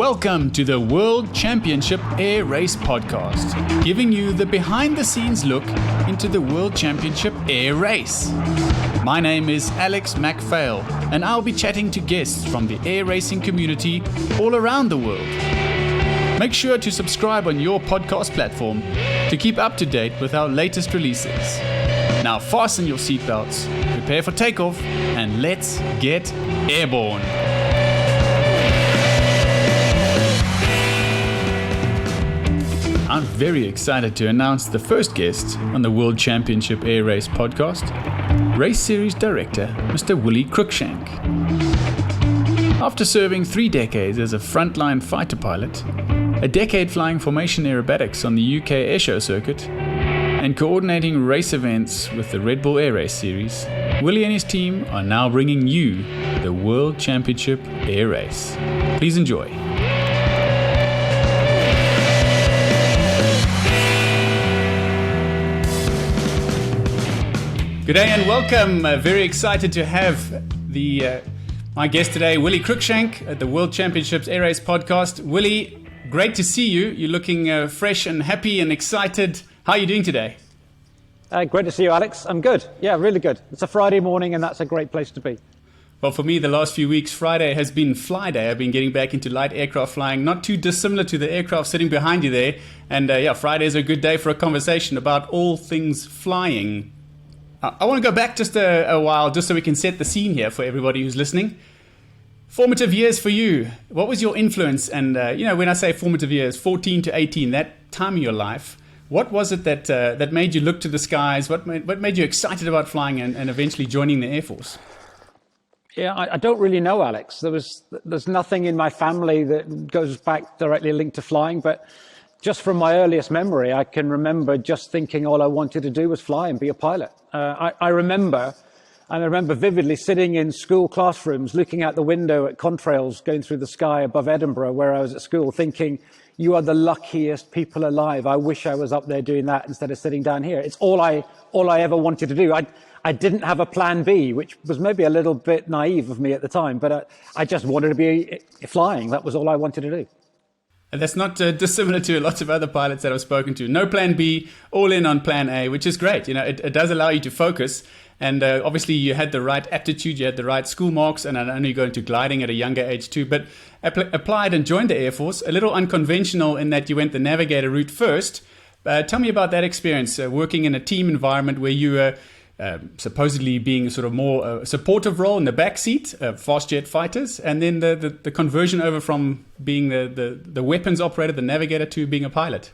Welcome to the World Championship Air Race Podcast, giving you the behind-the-scenes look into the World Championship Air Race. My name is Alex MacPhail, and I'll be chatting to guests from the air racing community all around the world. Make sure to subscribe on your podcast platform to keep up to date with our latest releases. Now fasten your seatbelts, prepare for takeoff, and let's get airborne. I'm very excited to announce the first guest on the World Championship Air Race podcast, Race Series Director, Mr. Willie Cruickshank. After serving 3 decades as a frontline fighter pilot, a decade flying formation aerobatics on the UK airshow circuit, and coordinating race events with the Red Bull Air Race Series, Willie and his team are now bringing you the World Championship Air Race. Please enjoy. Good day and welcome. Very excited to have my guest today, Willie Cruickshank, at the World Championships Air Race Podcast. Willie, great to see you. You're looking fresh and happy and excited. How are you doing today? Great to see you, Alex. I'm good. Yeah, really good. It's a Friday morning and that's a great place to be. Well, for me, the last few weeks, Friday has been fly day. I've been getting back into light aircraft flying, not too dissimilar to the aircraft sitting behind you there. And Friday is a good day for a conversation about all things flying. I want to go back just a while, just so we can set the scene here for everybody who's listening. Formative years for you. What was your influence? And, when I say formative years, 14 to 18, that time of your life, what was it that made you look to the skies? What made you excited about flying and eventually joining the Air Force? Yeah, I don't really know, Alex. There's nothing in my family that goes back directly linked to flying, but just from my earliest memory, I can remember just thinking all I wanted to do was fly and be a pilot. I remember vividly sitting in school classrooms, looking out the window at contrails going through the sky above Edinburgh, where I was at school, thinking, you are the luckiest people alive. I wish I was up there doing that instead of sitting down here. It's all I ever wanted to do. I didn't have a plan B, which was maybe a little bit naive of me at the time, but I just wanted to be flying. That was all I wanted to do. And that's not dissimilar to lots of other pilots that I've spoken to. No plan B, all in on plan A, which is great. It does allow you to focus. And obviously you had the right aptitude, you had the right school marks, and I know you go into gliding at a younger age too, but applied and joined the Air Force, a little unconventional in that you went the navigator route first. Tell me about that experience, working in a team environment where you were supposedly being sort of more supportive role in the back seat, fast jet fighters, and then the conversion over from being the weapons operator, the navigator, to being a pilot.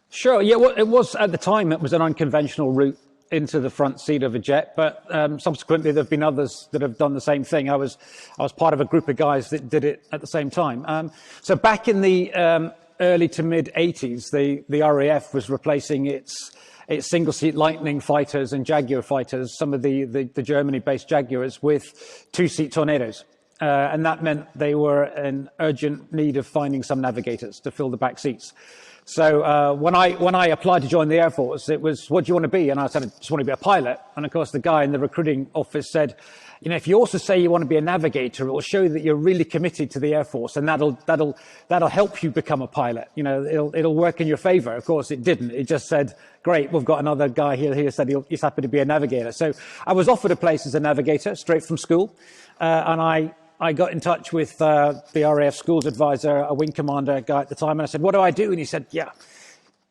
Sure, yeah, well, it was at the time, it was an unconventional route into the front seat of a jet, but subsequently there have been others that have done the same thing. I was part of a group of guys that did it at the same time. So back in the early to mid 80s, the RAF was replacing its single-seat Lightning fighters and Jaguar fighters, some of the Germany-based Jaguars, with 2-seat Tornadoes. And that meant they were in urgent need of finding some navigators to fill the back seats. So when I applied to join the Air Force, it was, what do you want to be? And I said, I just want to be a pilot. And of course, the guy in the recruiting office said, if you also say you want to be a navigator, it will show that you're really committed to the Air Force, and that'll help you become a pilot. It'll work in your favor. Of course, it didn't. It just said, great, we've got another guy here who said he's happy to be a navigator. So I was offered a place as a navigator straight from school, and I got in touch with the RAF schools advisor, a wing commander guy at the time, and I said, what do I do? And he said,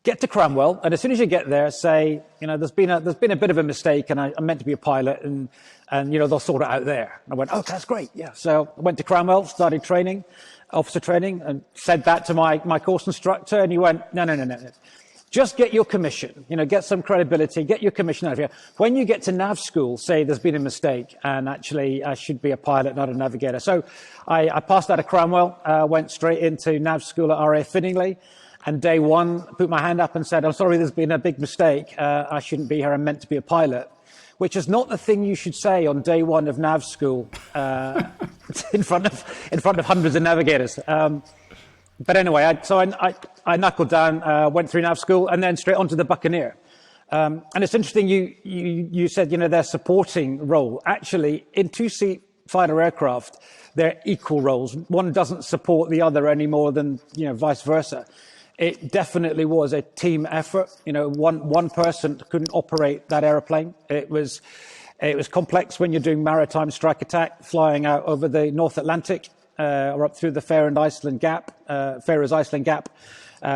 get to Cranwell, and as soon as you get there, say, there's been a bit of a mistake, and I'm meant to be a pilot, and they'll sort it out there. And I went, okay, that's great, yeah. So I went to Cranwell, started training, officer training, and said that to my course instructor, and he went, no. Just get your commission, get some credibility, get your commission out of here. When you get to nav school, say there's been a mistake, and actually I should be a pilot, not a navigator. So I passed out of Cranwell, went straight into nav school at RAF Finningley. And day one, put my hand up and said, I'm sorry, there's been a big mistake. I shouldn't be here. I'm meant to be a pilot, which is not the thing you should say on day one of nav school in front of hundreds of navigators. But anyway, I knuckled down, went through nav school, and then straight onto the Buccaneer. And it's interesting, you said, their supporting role. Actually, in 2-seat fighter aircraft, they're equal roles. One doesn't support the other any more than, vice versa. It definitely was a team effort. One person couldn't operate that airplane. It was complex when you're doing maritime strike attack, flying out over the North Atlantic or up through the Faroe Island Gap,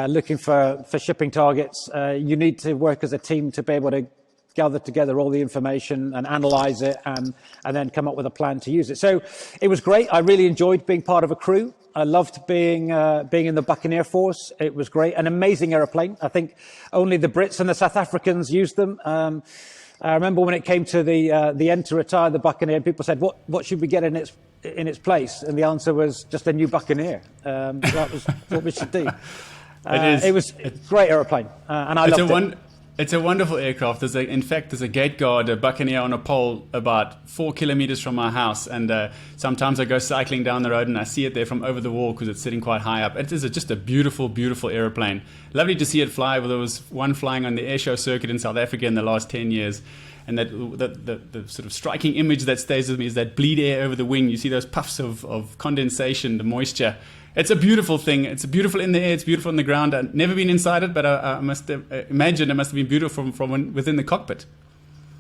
looking for shipping targets. You need to work as a team to be able to gather together all the information and analyze it and then come up with a plan to use it. So it was great. I really enjoyed being part of a crew. I loved being in the Buccaneer Force. It was great. An amazing aeroplane. I think only the Brits and the South Africans used them. I remember when it came to the end to retire the Buccaneer, people said, what should we get in its place? And the answer was just a new Buccaneer. That was what we should do. It was a great aeroplane, and I loved it. It's a wonderful aircraft. In fact, there's a gate guard, a Buccaneer on a pole about 4 kilometers from my house. And sometimes I go cycling down the road and I see it there from over the wall because it's sitting quite high up. It is just a beautiful, beautiful airplane. Lovely to see it fly. There was one flying on the airshow circuit in South Africa in the last 10 years. And the sort of striking image that stays with me is that bleed air over the wing. You see those puffs of condensation, the moisture. It's a beautiful thing. It's beautiful in the air. It's beautiful on the ground. I've never been inside it, but I must imagine it must have been beautiful from within the cockpit.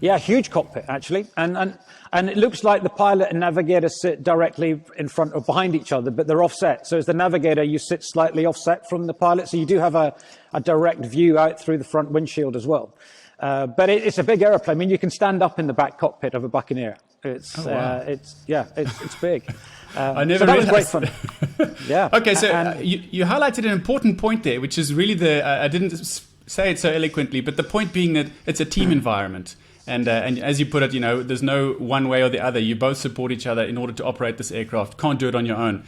Yeah, huge cockpit, actually. And it looks like the pilot and navigator sit directly in front or behind each other, but they're offset. So as the navigator, you sit slightly offset from the pilot. So you do have a direct view out through the front windshield as well. But it's a big aeroplane. I mean, you can stand up in the back cockpit of a Buccaneer. It's big. I never that realized. Was great fun. Yeah. Okay, so you highlighted an important point there, which is really I didn't say it so eloquently, but the point being that it's a team environment. And as you put it, there's no one way or the other. You both support each other in order to operate this aircraft. Can't do it on your own.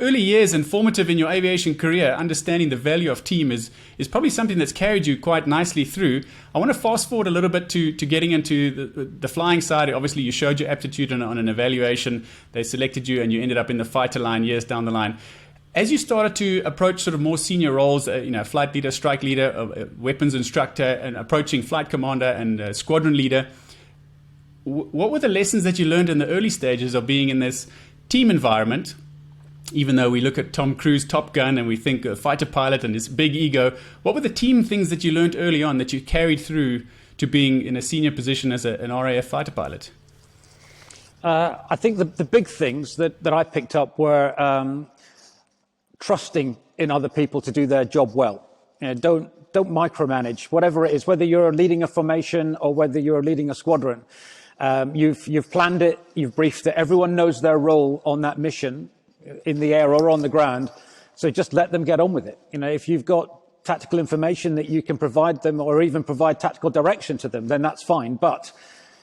Early years and formative in your aviation career, understanding the value of team is probably something that's carried you quite nicely through. I want to fast forward a little bit to getting into the flying side. Obviously, you showed your aptitude on an evaluation. They selected you and you ended up in the fighter line years down the line. As you started to approach sort of more senior roles, flight leader, strike leader, weapons instructor, and approaching flight commander and squadron leader, what were the lessons that you learned in the early stages of being in this team environment? Even though we look at Tom Cruise, Top Gun, and we think a fighter pilot and his big ego, what were the team things that you learned early on that you carried through to being in a senior position as an RAF fighter pilot? I think the big things that I picked up were trusting in other people to do their job well. Don't micromanage, whatever it is, whether you're leading a formation or whether you're leading a squadron. You've planned it, you've briefed it, everyone knows their role on that mission, in the air or on the ground, so just let them get on with it. If you've got tactical information that you can provide them or even provide tactical direction to them, then that's fine. But,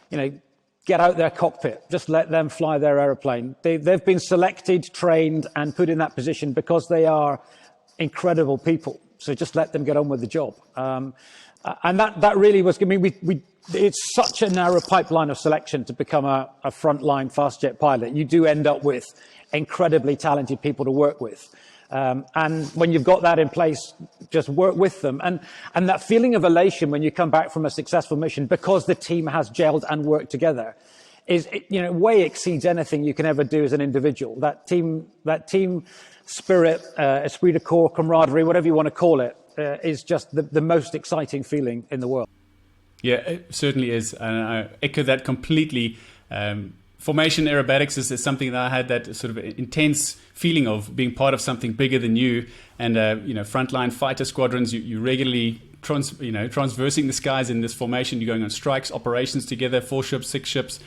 get out their cockpit, just let them fly their aeroplane. They've been selected, trained, and put in that position because they are incredible people. So just let them get on with the job. And that really was, it's such a narrow pipeline of selection to become a frontline fast jet pilot. You do end up with incredibly talented people to work with. And when you've got that in place, just work with them. And that feeling of elation when you come back from a successful mission because the team has gelled and worked together is, way exceeds anything you can ever do as an individual. That team spirit, esprit de corps, camaraderie, whatever you want to call it, is just the most exciting feeling in the world. Yeah, it certainly is. And I echo that completely. Formation aerobatics is something that I had that sort of intense feeling of being part of something bigger than you. And, frontline fighter squadrons, you regularly transversing the skies in this formation. You're going on strikes, operations together, 4 ships, 6 ships,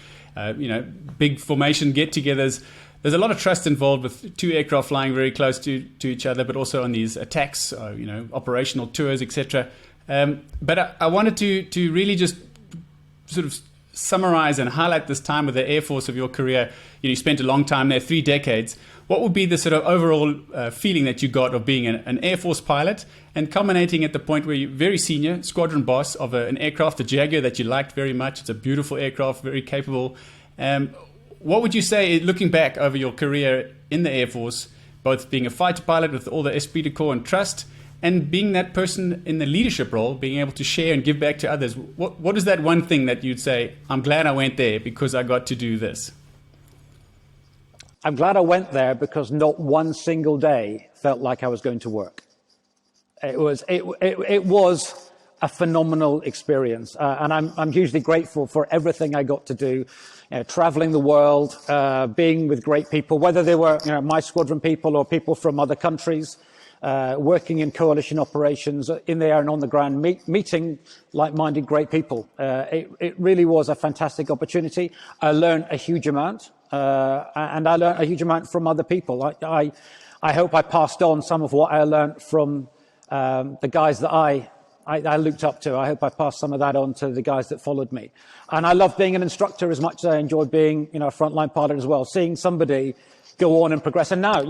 big formation get-togethers. There's a lot of trust involved with 2 aircraft flying very close to each other, but also on these attacks, operational tours, etc. But I wanted to really just sort of summarize and highlight this time with the Air Force of your career. You spent a long time there, 3 decades. What would be the sort of overall feeling that you got of being an Air Force pilot and culminating at the point where you're very senior, squadron boss of an aircraft, the Jaguar, that you liked very much? It's a beautiful aircraft, very capable. What would you say, looking back over your career in the Air Force, both being a fighter pilot with all the esprit de corps and trust, and being that person in the leadership role, being able to share and give back to others? What is that one thing that you'd say, I'm glad I went there because I got to do this? I'm glad I went there because not one single day felt like I was going to work. It was a phenomenal experience, and I'm hugely grateful for everything I got to do. Traveling the world, being with great people, whether they were my squadron people or people from other countries, working in coalition operations in the air and on the ground, meeting like-minded great people. It really was a fantastic opportunity. I learned a huge amount, and I learned a huge amount from other people. I hope I passed on some of what I learned from the guys that I looked up to. I hope I passed some of that on to the guys that followed me. And I love being an instructor as much as I enjoyed being, a frontline pilot as well. Seeing somebody go on and progress. And now,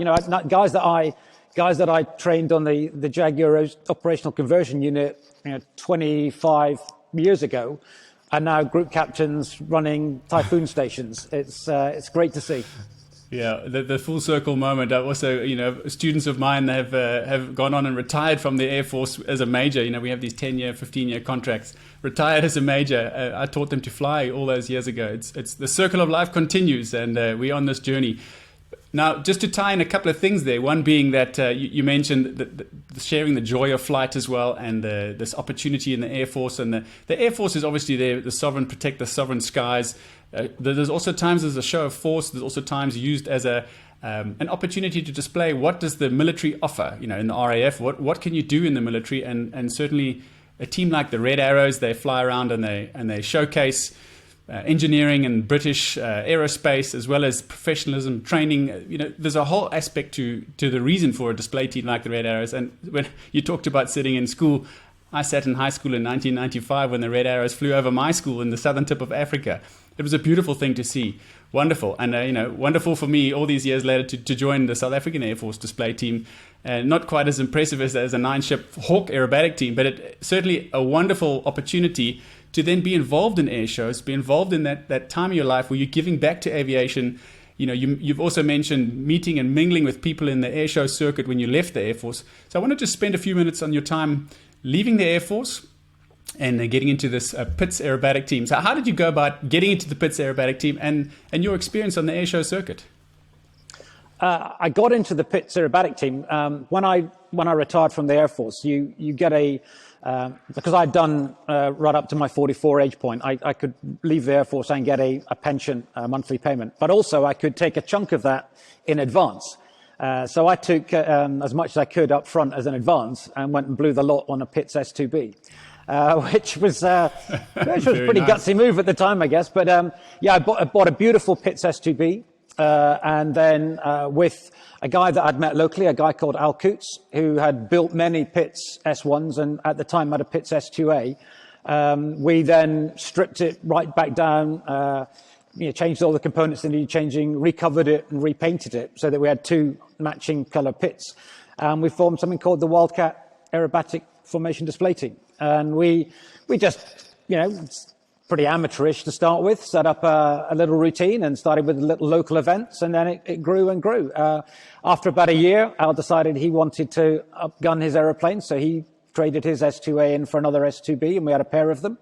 guys that I trained on the Jaguar operational conversion unit, 25 years ago, are now group captains running Typhoon stations. It's great to see. Yeah, the full circle moment. Also, students of mine have gone on and retired from the Air Force as a major. We have these 10-year, 15-year contracts. Retired as a major. I taught them to fly all those years ago. It's the circle of life continues, and we're on this journey. Now, just to tie in a couple of things there. One being that you mentioned the sharing the joy of flight as well, and this opportunity in the Air Force. And the Air Force is obviously there. The sovereign protect the sovereign skies. There's also times as a show of force. There's also times used as an opportunity to display what does the military offer. In the RAF, what can you do in the military? And certainly a team like the Red Arrows, they fly around and they showcase engineering and British aerospace, as well as professionalism, training. There's a whole aspect to the reason for a display team like the Red Arrows. And when you talked about sitting in school, I sat in high school in 1995 when the Red Arrows flew over my school in the southern tip of Africa. It was a beautiful thing to see. Wonderful. And, wonderful for me all these years later to join the South African Air Force display team. Not quite as impressive as a 9-ship Hawk aerobatic team, but certainly a wonderful opportunity to then be involved in air shows, be involved in that time of your life where you're giving back to aviation. You've also mentioned meeting and mingling with people in the air show circuit when you left the Air Force. So I wanted to spend a few minutes on your time leaving the Air Force and getting into this Pitts aerobatic team. So how did you go about getting into the Pitts aerobatic team and your experience on the air show circuit? I got into the Pitts aerobatic team when I retired from the Air Force. You get because I'd done right up to my 44 age point, I could leave the Air Force and get a pension, a monthly payment. But also I could take a chunk of that in advance. So I took as much as I could up front as an advance and went and blew the lot on a Pitts S2B. Which was a pretty nice. gutsy move at the time, I guess. But I bought a beautiful Pitts S2B, and then with a guy that I'd met locally, a guy called Al Coots, who had built many Pitts S1s and at the time had a Pitts S2A. We then stripped it right back down, changed all the components that needed changing, recovered it and repainted it so that we had two matching color Pitts. And we formed something called the Wildcat Aerobatic Formation Display Team. And we just, it's pretty amateurish to start with, set up a little routine and started with little local events, and then it grew and grew. After about a year, Al decided he wanted to upgun his aeroplane, so he traded his S2A in for another S2B, and we had a pair of them.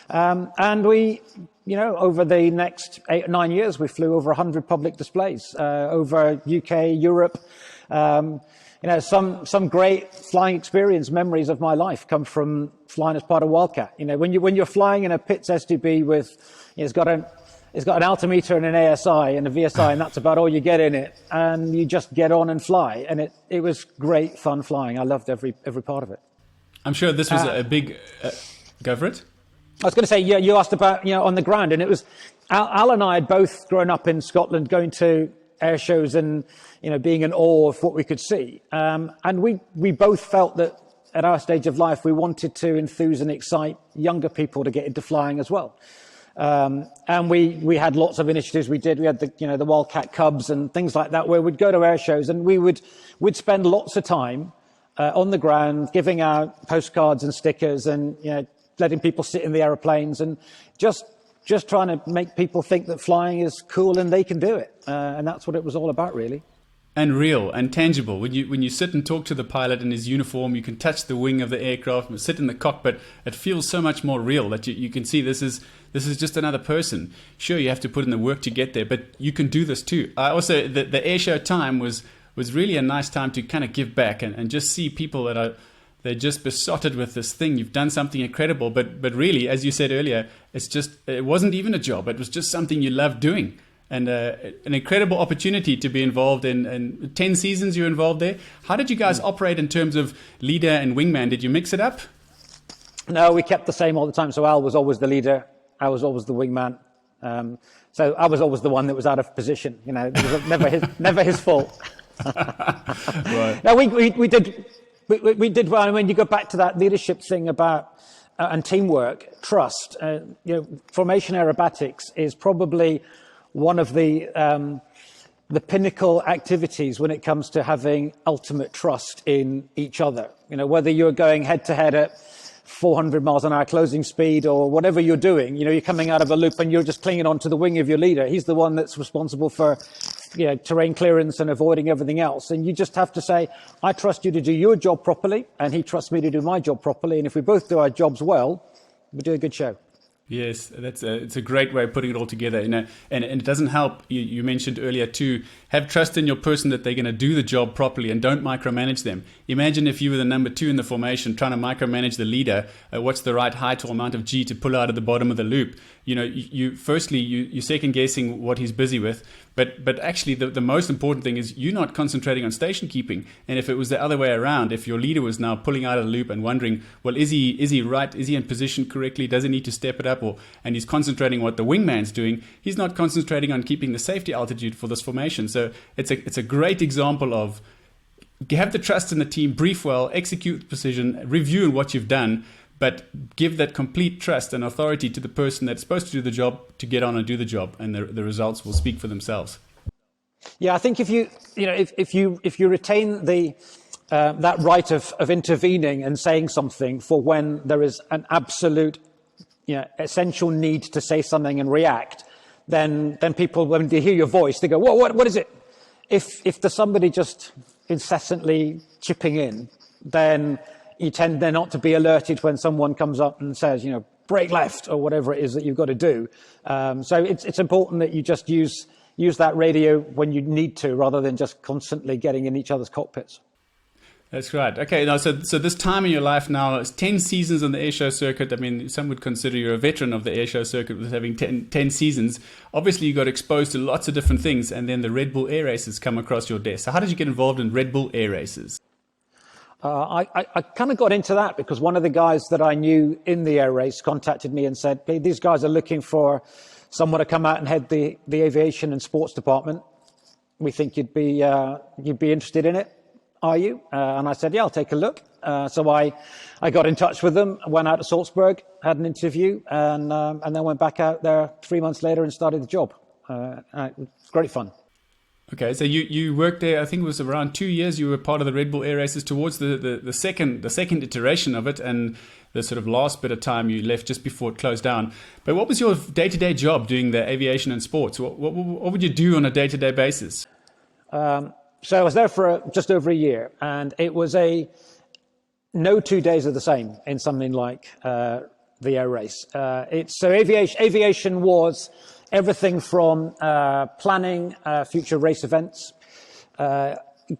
And we, over the next 8 or 9 years, we flew over 100 public displays over UK, Europe. Some great flying experience memories of my life come from flying as part of Wildcat. When you're flying in a Pitts S2B with, it's got an altimeter and an ASI and a VSI, and that's about all you get in it. And you just get on and fly, and it was great fun flying. I loved every part of it. I'm sure this was a big. Go for it. I was going to say, you asked about on the ground, and it was Al and I had both grown up in Scotland, going to air shows and being in awe of what we could see, and we both felt that at our stage of life we wanted to enthuse and excite younger people to get into flying as well, and we had lots of initiatives. We had the Wildcat Cubs and things like that, where we'd go to air shows and we'd spend lots of time on the ground giving out postcards and stickers and letting people sit in the aeroplanes and just trying to make people think that flying is cool and they can do it. And that's what it was all about, really. and real and tangible. When you sit and talk to the pilot in his uniform, you can touch the wing of the aircraft, sit in the cockpit. It feels so much more real that you can see this is just another person. Sure, you have to put in the work to get there, but you can do this too. Also, the airshow time was really a nice time to kind of give back and just see people that they're just besotted with this thing. You've done something incredible, but really, as you said earlier, it wasn't even a job. It was just something you loved doing. And an incredible opportunity to be involved in 10 seasons you're involved there. How did you guys operate in terms of leader and wingman? Did you mix it up? No, we kept the same all the time. So Al was always the leader. I was always the wingman. So I was always the one that was out of position. You know, it was never his fault. Right. No, we did well. I mean, you go back to that leadership thing about and teamwork, trust. Formation aerobatics is probably one of the pinnacle activities when it comes to having ultimate trust in each other. You know, whether you're going head to head at 400 miles an hour closing speed or whatever you're doing, you're coming out of a loop and you're just clinging onto the wing of your leader. He's the one that's responsible for, terrain clearance and avoiding everything else. And you just have to say, I trust you to do your job properly, and he trusts me to do my job properly. And if we both do our jobs well, we do a good show. Yes, it's a great way of putting it all together, and it doesn't help. You mentioned earlier too, have trust in your person that they're going to do the job properly and don't micromanage them. Imagine if you were the number 2 in the formation trying to micromanage the leader. What's the right height or amount of G to pull out of the bottom of the loop? You're second guessing what he's busy with. But actually, the most important thing is you're not concentrating on station keeping. And if it was the other way around, if your leader was now pulling out of the loop and wondering, well, is he right? Is he in position correctly? Does he need to step it up? And he's concentrating on what the wingman's doing. He's not concentrating on keeping the safety altitude for this formation. So it's a great example of have the trust in the team, brief well, execute with precision, review what you've done, but give that complete trust and authority to the person that's supposed to do the job to get on and do the job, and the results will speak for themselves. Yeah, I think if you retain the that right of intervening and saying something for when there is an absolute essential need to say something and react, then people, when they hear your voice, they go, what is it? If there's somebody just incessantly chipping in, then you tend then not to be alerted when someone comes up and says, brake left or whatever it is that you've got to do. So it's important that you just use that radio when you need to, rather than just constantly getting in each other's cockpits. That's right. Okay, now so this time in your life now is 10 seasons on the airshow circuit. I mean, some would consider you're a veteran of the airshow circuit with having 10 seasons. Obviously, you got exposed to lots of different things, and then the Red Bull Air Races come across your desk. So how did you get involved in Red Bull Air Races? I kind of got into that because one of the guys that I knew in the air race contacted me and said, hey, these guys are looking for someone to come out and head the aviation and sports department. We think you'd be interested in it. Are you? And I said, yeah, I'll take a look. So I got in touch with them, went out to Salzburg, had an interview, and then went back out there 3 months later and started the job. It was great fun. Okay, so you worked there, I think it was around 2 years. You were part of the Red Bull Air Races towards the second iteration of it, and the sort of last bit of time you left just before it closed down. But what was your day-to-day job doing the aviation and sports? What would you do on a day-to-day basis? So I was there for just over a year, and it was no 2 days are the same in something like the air race. Aviation was everything from planning future race events,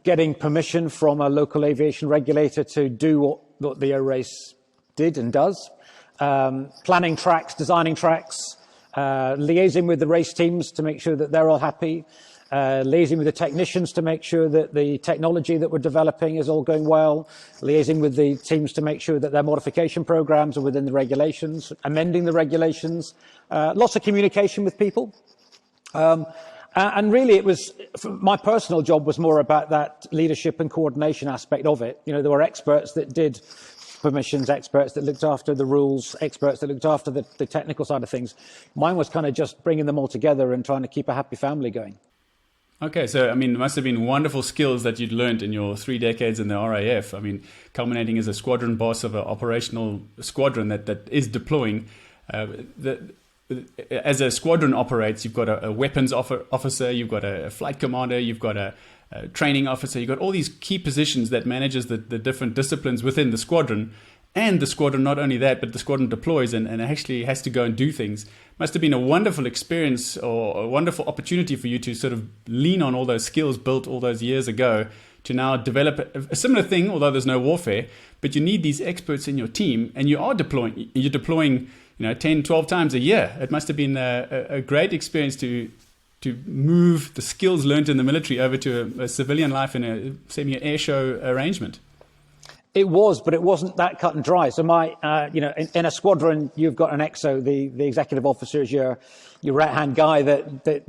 getting permission from a local aviation regulator to do what the air race did and does, planning tracks, designing tracks, liaising with the race teams to make sure that they're all happy, liaising with the technicians to make sure that the technology that we're developing is all going well, liaising with the teams to make sure that their modification programs are within the regulations, amending the regulations, lots of communication with people. And really, it was my personal job was more about that leadership and coordination aspect of it. There were experts that did permissions, experts that looked after the rules, experts that looked after the technical side of things. Mine was kind of just bringing them all together and trying to keep a happy family going. Okay, so it must have been wonderful skills that you'd learned in your 3 decades in the RAF. Culminating as a squadron boss of an operational squadron that is deploying. as a squadron operates, you've got a weapons officer, you've got a flight commander, you've got a training officer, you've got all these key positions that manages the different disciplines within the squadron. And the squadron, not only that, but the squadron deploys and actually has to go and do things. Must have been a wonderful experience or a wonderful opportunity for you to sort of lean on all those skills built all those years ago to now develop a similar thing, although there's no warfare. But you need these experts in your team, and you're deploying 10, 12 times a year. It must have been a great experience to move the skills learned in the military over to a civilian life in a semi-air show arrangement. It was, but it wasn't that cut and dry. So in a squadron, you've got an XO, the executive officer is your right-hand guy that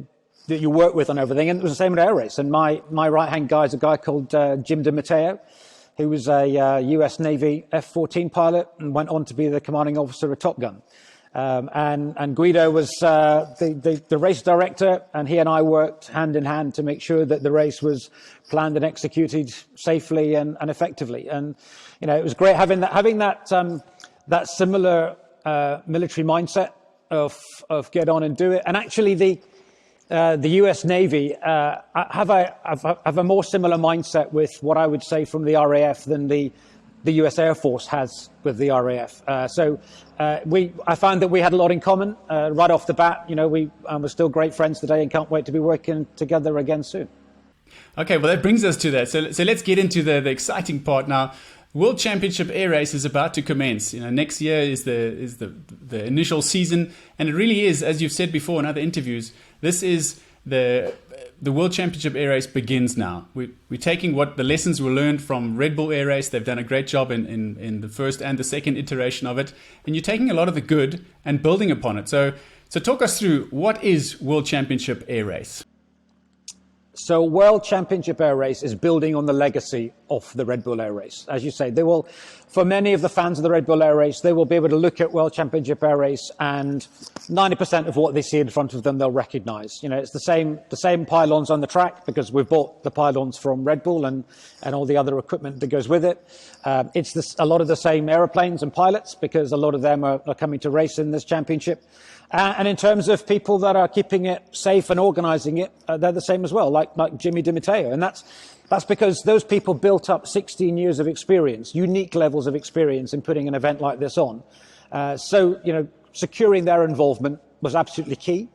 you work with on everything. And it was the same with air race. And my right-hand guy is a guy called Jim DiMatteo, who was a US Navy F-14 pilot and went on to be the commanding officer of Top Gun. And Guido was the race director, and he and I worked hand in hand to make sure that the race was planned and executed safely and effectively. And it was great having that similar military mindset of get on and do it. And actually, the US Navy have a more similar mindset with what I would say from the RAF than the US Air Force has with the RAF. I found that we had a lot in common right off the bat. We're still great friends today and can't wait to be working together again soon. Okay, well, that brings us to that. So let's get into the exciting part now. World Championship Air Race is about to commence. Next year is the initial season, and it really is, as you've said before in other interviews, this is the World Championship Air Race begins now. We're taking what the lessons were learned from Red Bull Air Race. They've done a great job in the first and the second iteration of it, and you're taking a lot of the good and building upon it. So talk us through, what is World Championship Air Race? So World Championship Air Race is building on the legacy of the Red Bull Air Race. As you say, for many of the fans of the Red Bull Air Race, they will be able to look at World Championship Air Race and 90% of what they see in front of them, they'll recognize. It's the same pylons on the track because we've bought the pylons from Red Bull and all the other equipment that goes with it. It's a lot of the same aeroplanes and pilots because a lot of them are coming to race in this championship. And in terms of people that are keeping it safe and organising it, they're the same as well, like Jimmy DiMatteo. And that's because those people built up 16 years of experience, unique levels of experience in putting an event like this on. Securing their involvement was absolutely key.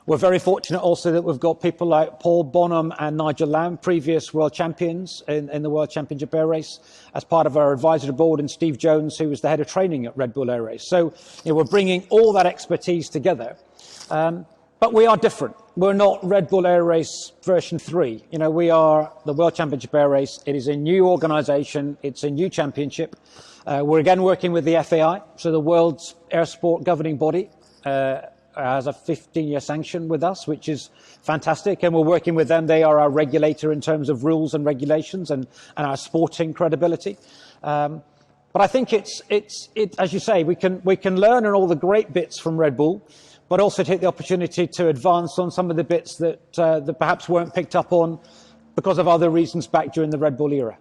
We're very fortunate also that we've got people like Paul Bonham and Nigel Lamb, previous world champions in the World Championship Air Race, as part of our advisory board, and Steve Jones, who was the head of training at Red Bull Air Race. So we're bringing all that expertise together. But we are different. We're not Red Bull Air Race version 3. We are the World Championship Air Race. It is a new organisation. It's a new championship. We're again working with the FAI, so the world's air sport governing body. Has a 15-year sanction with us, which is fantastic, and we're working with them. They are our regulator in terms of rules and regulations and our sporting credibility. But I think it's as you say, we can learn on all the great bits from Red Bull, but also take the opportunity to advance on some of the bits that perhaps weren't picked up on because of other reasons back during the Red Bull era.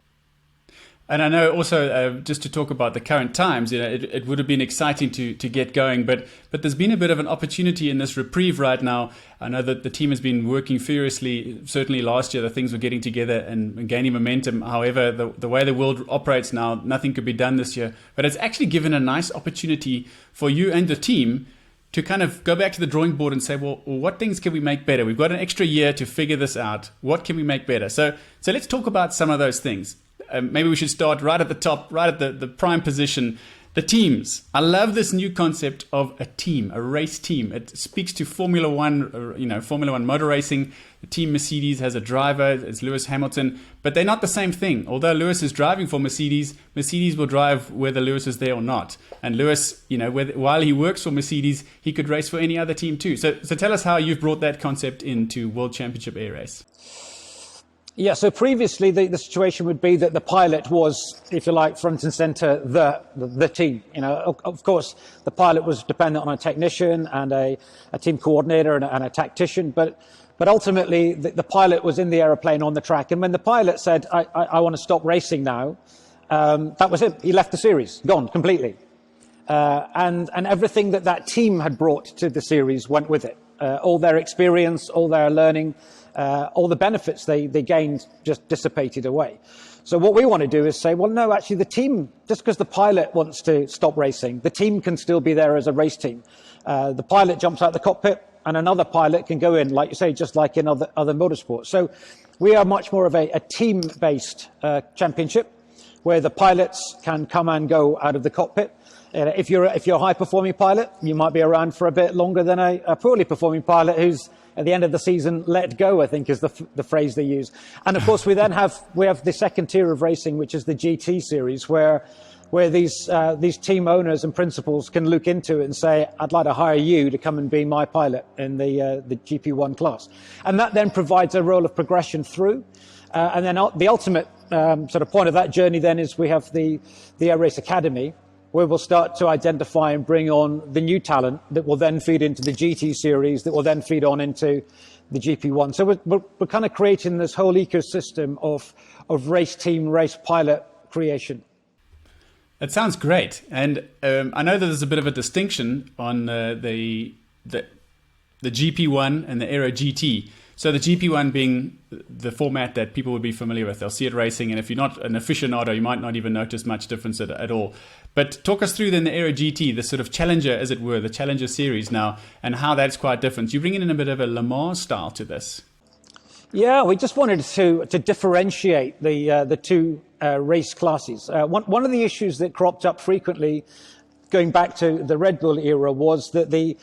And I know also, just to talk about the current times, it would have been exciting to get going, but there's been a bit of an opportunity in this reprieve right now. I know that the team has been working furiously. Certainly last year, the things were getting together and gaining momentum. However, the way the world operates now, nothing could be done this year. But it's actually given a nice opportunity for you and the team to kind of go back to the drawing board and say, well, what things can we make better? We've got an extra year to figure this out. What can we make better? So let's talk about some of those things. Maybe we should start right at the top, right at the prime position. The teams. I love this new concept of a team, a race team. It speaks to Formula One, Formula One motor racing. The team Mercedes has a driver, it's Lewis Hamilton, but they're not the same thing. Although Lewis is driving for Mercedes, Mercedes will drive whether Lewis is there or not. And Lewis, while he works for Mercedes, he could race for any other team too. So tell us how you've brought that concept into World Championship Air Race. Yeah, so previously the situation would be that the pilot was, if you like, front and center, the team. Of course, the pilot was dependent on a technician and a team coordinator and a tactician, but ultimately the pilot was in the aeroplane on the track. And when the pilot said, I want to stop racing now, that was it. He left the series, gone completely. and everything that team had brought to the series went with it. All their experience, all their learning, all the benefits they gained just dissipated away. So what we want to do is say, well, no, actually the team, just because the pilot wants to stop racing, the team can still be there as a race team. The pilot jumps out the cockpit and another pilot can go in, like you say, just like in other motorsports. So we are much more of a team-based championship where the pilots can come and go out of the cockpit. If you're a high-performing pilot, you might be around for a bit longer than a poorly performing pilot who's at the end of the season let go, I think is the phrase they use. And of course we have the second tier of racing, which is the GT series, where these team owners and principals can look into it and say, I'd like to hire you to come and be my pilot in the GP1 class. And that then provides a role of progression through. And then the ultimate sort of point of that journey then is we have the Air Race Academy, where we'll start to identify and bring on the new talent that will then feed into the GT series, that will then feed on into the GP1. So we're kind of creating this whole ecosystem of race team, race pilot creation. That sounds great. And I know that there's a bit of a distinction on the GP1 and the AeroGT. So the GP1 being the format that people would be familiar with. They'll see it racing, and if you're not an aficionado, you might not even notice much difference at all. But talk us through then the AeroGT, the sort of challenger, as it were, the challenger series now, and how that's quite different. You bring in a bit of a Le Mans style to this. Yeah, we just wanted to differentiate the two race classes. One of the issues that cropped up frequently going back to the Red Bull era was that the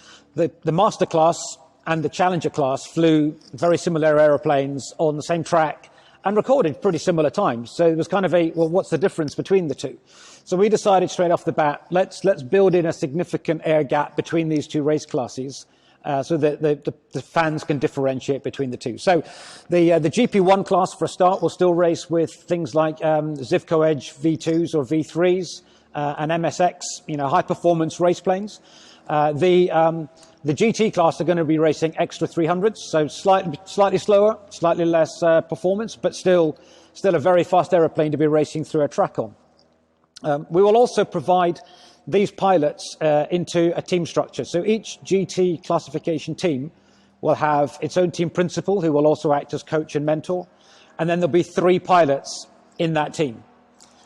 master class and the challenger class flew very similar aeroplanes on the same track and recorded pretty similar times. So it was kind of what's the difference between the two? So we decided straight off the bat, let's build in a significant air gap between these two race classes so that the fans can differentiate between the two. So the GP1 class, for a start, will still race with things like Zivco Edge V2s or V3s and MSX, high performance race planes. The GT class are going to be racing extra 300s, so slightly slower, slightly less performance, but still a very fast aeroplane to be racing through a track on. We will also provide these pilots into a team structure. So each GT classification team will have its own team principal, who will also act as coach and mentor, and then there'll be 3 pilots in that team.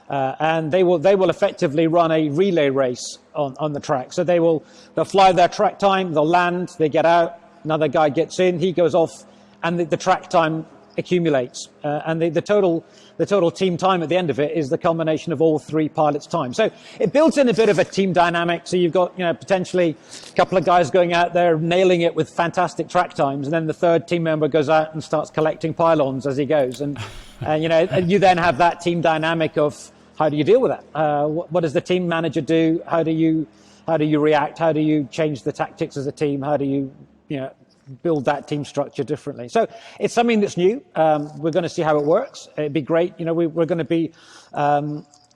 And they will effectively run a relay race on the track. So they'll fly their track time, they'll land, they get out, another guy gets in, he goes off, and the track time accumulates. And the total team time at the end of it is the culmination of all 3 pilots' time. So it builds in a bit of a team dynamic. So you've got potentially a couple of guys going out there nailing it with fantastic track times, and then the third team member goes out and starts collecting pylons as he goes. And you then have that team dynamic of, how do you deal with that? What does the team manager do? How do you react? How do you change the tactics as a team? How do you build that team structure differently? So it's something that's new. We're going to see how it works. It'd be great. We're going to be